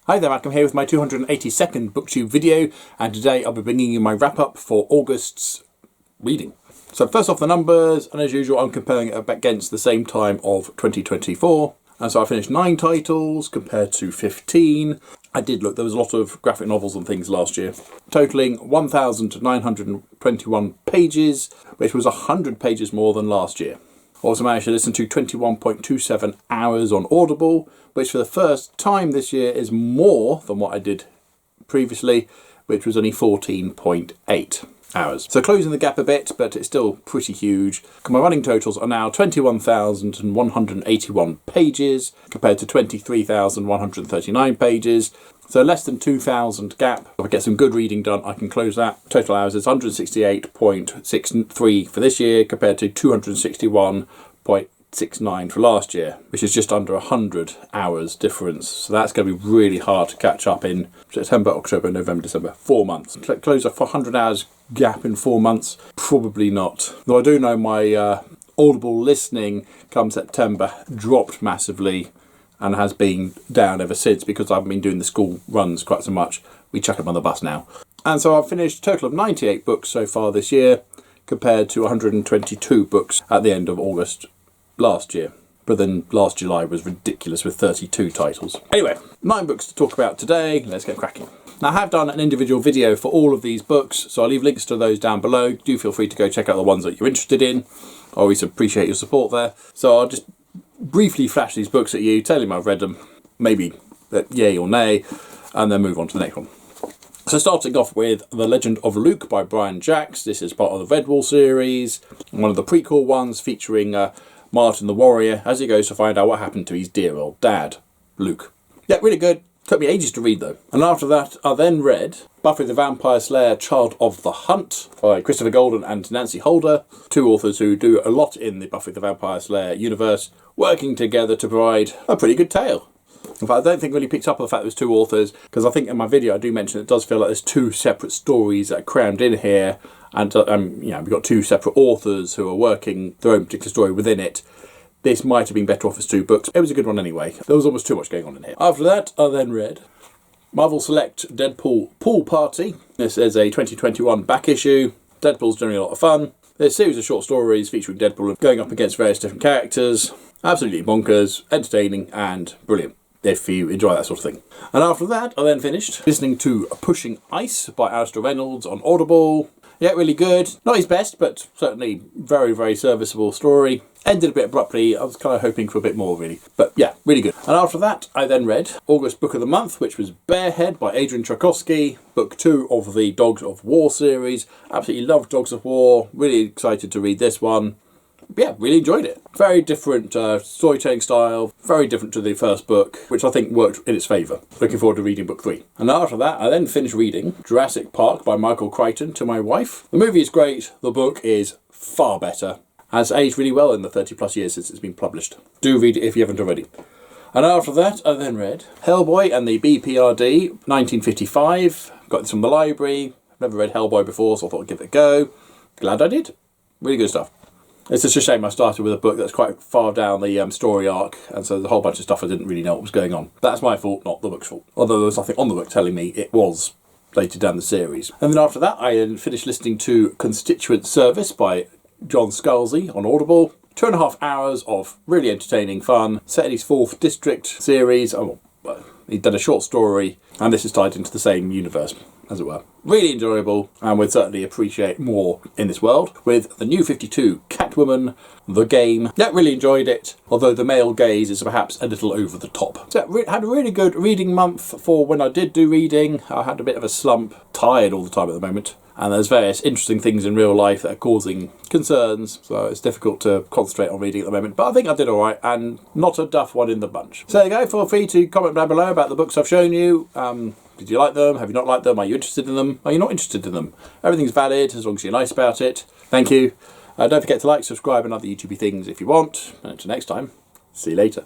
Hi there, Malcolm here with my 282nd Booktube video, and today I'll be bringing you my wrap-up for August's reading. So first off, the numbers, and as usual I'm comparing it against the same time of 2024. And so I finished 9 titles compared to 15. I did look, there was a lot of graphic novels and things last year, totaling 1,921 pages, which was 100 pages more than last year. Also managed to listen to 21.27 hours on Audible, which for the first time this year is more than what I did previously, which was only 14.8 hours. So closing the gap a bit, but it's still pretty huge. My running totals are now 21,181 pages compared to 23,139 pages. So less than 2,000 gap. If I get some good reading done, I can close that. Total hours is 168.63 for this year compared to 261.69 for last year, which is just under 100 hours difference. So that's going to be really hard to catch up in September, October, November, December. 4 months. Close a 100 hours gap in 4 months? Probably not. Though I do know my Audible listening come September dropped massively, and has been down ever since because I haven't been doing the school runs quite so much. We chuck them on the bus now. And so I've finished a total of 98 books so far this year compared to 122 books at the end of August last year. But then last July was ridiculous with 32 titles. Anyway, 9 books to talk about today. Let's get cracking. Now I have done an individual video for all of these books, so I'll leave links to those down below. Do feel free to go check out the ones that you're interested in. I always appreciate your support there. So I'll just briefly flash these books at you, tell you I've read them, maybe yay or nay, and then move on to the next one. So starting off with The Legend of Luke by Brian Jacks. This is part of the Redwall series, one of the prequel ones featuring Martin the Warrior as he goes to find out what happened to his dear old dad, Luke. Yeah, really good. Took me ages to read though. And after that I then read Buffy the Vampire Slayer Child of the Hunt by Christopher Golden and Nancy Holder, 2 authors who do a lot in the Buffy the Vampire Slayer universe, working together to provide a pretty good tale. In fact, I don't think I really picked up on the fact there was 2 authors, because I think in my video I do mention it does feel like there's 2 separate stories that are crammed in here, and you know, we've got 2 separate authors who are working their own particular story within it. This might have been better off as 2 books. It was a good one anyway. There was almost too much going on in here. After that, I then read Marvel Select Deadpool Pool Party. This is a 2021 back issue. Deadpool's generally a lot of fun. There's a series of short stories featuring Deadpool going up against various different characters. Absolutely bonkers, entertaining, and brilliant if you enjoy that sort of thing. And after that, I then finished listening to Pushing Ice by Alistair Reynolds on Audible. Yeah, really good. Not his best, but certainly very, very serviceable story. Ended a bit abruptly. I was kind of hoping for a bit more, really. But yeah, really good. And after that, I then read August Book of the Month, which was Bearhead by Adrian Tchaikovsky, book 2 of the Dogs of War series. Absolutely loved Dogs of War. Really excited to read this one. Yeah, really enjoyed it. Very different storytelling style, very different to the first book, which I think worked in its favour. Looking forward to reading book 3. And after that, I then finished reading Jurassic Park by Michael Crichton to my wife. The movie is great, the book is far better. Has aged really well in the 30 plus years since it's been published. Do read it if you haven't already. And after that, I then read Hellboy and the BPRD, 1955. Got this from the library. I've never read Hellboy before, so I thought I'd give it a go. Glad I did. Really good stuff. It's just a shame I started with a book that's quite far down the story arc, and so there's a whole bunch of stuff I didn't really know what was going on. That's my fault, not the book's fault. Although there was nothing on the book telling me it was later down the series. And then after that, I finished listening to Constituent Service by John Scalzi on Audible. 2.5 hours of really entertaining fun, set in his 4th District series. Oh, he'd done a short story, and this is tied into the same universe, as it were. Really enjoyable, and would certainly appreciate more in this world. With the New 52, Catwoman, The Game. Yeah, really enjoyed it, although the male gaze is perhaps a little over the top. So had a really good reading month for when I did do reading. I had a bit of a slump, tired all the time at the moment. And there's various interesting things in real life that are causing concerns, so it's difficult to concentrate on reading at the moment. But I think I did alright, and not a duff one in the bunch. So there you go, feel free to comment down below about the books I've shown you. Did you like them? Have you not liked them? Are you interested in them? Are you not interested in them? Everything's valid as long as you're nice about it. Thank you. Don't forget to like, subscribe and other YouTubey things if you want. And until next time, see you later.